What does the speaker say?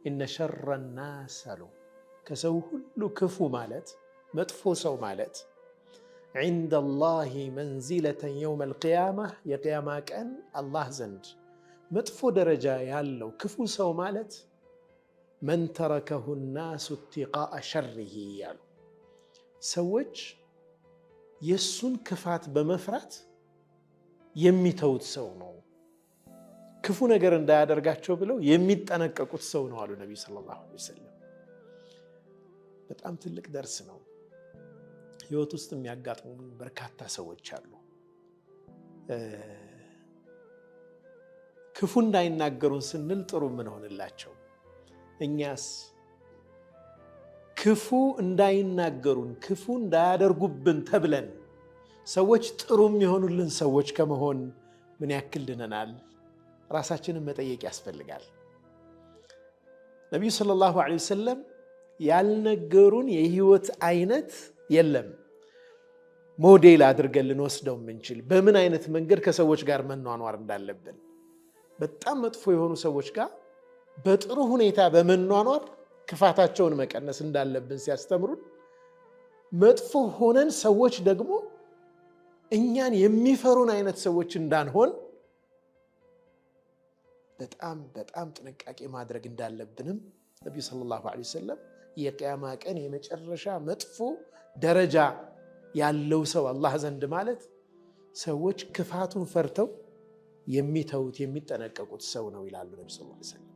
ኢነ ሸረ ናስ አሉ ከሰው ሁሉ ክፉ ማለት መጥፎ ሰው ማለት ዒንደ ላሂ መንዚለተን የውመል ቂያማ የቂያማ ቀን አላህ ዘንድ መጥፎ ደረጃ ያለው ክፉ ሰው ማለት መን ተረከሁ ናሱ ኢብቲቃአ ሸሪሂ ያሉ ሰዎች የሱን ክፋት በመፍራት የሚተውት ሰው ነው። ክፉ ነገር እንዳያደርጋቸው ብለው የሚጠነቀቁት ሰው ነው አሉ ነቢዩ ሰለላሁ ዐለይሂ ወሰለም። በጣም ትልቅ ደርስ ነው። ህይወት ውስጥ የሚያጋጥሙ በርካታ ሰዎች አሉ። ክፉ እንዳይናገሩን ስንል ጥሩ ምን ሆንላቸው? እኛስ ክፉ እንዳይናገሩን ክፉ እንዳያደርጉብን ተብለን ሰዎች ጥሩ የሚሆኑልን ሰዎች ከመሆን ምን ያክል ድነናል? ራሳችንን መጠየቅ ያስፈልጋል። ነቢዩ ሰለላሁ ዐለይሂ ወሰለም ያልነገሩን የህይወት አይነት የለም። ሞዴል አድርገን ልንወስደው የምንችል በምን አይነት መንገድ ከሰዎች ጋር መኗኗር እንዳለብን፣ በጣም መጥፎ የሆኑ ሰዎች ጋር በጥሩ ሁኔታ በመኗኗር ክፋታቸውን መቀነስ እንዳለብን ሲያስተምሩን፣ መጥፎ ሆነን ሰዎች ደግሞ እኛን የሚፈሩን አይነት ሰዎች እንዳንሆን በጣም በጣም ጥንቃቄ ማድረግ እንዳለብንም ነቢዩ ሰለላሁ ዐለይሂ ወሰለም የቂያማ ቀን የመጨረሻ መጥፎ ደረጃ ያለው ሰው አላህ ዘንድ ማለት ሰዎች ክፋቱን ፈርተው የሚተውት የሚጠነቀቁት ሰው ነው ይላሉ ነቢዩ ሰለላሁ ዐለይሂ ወሰለም።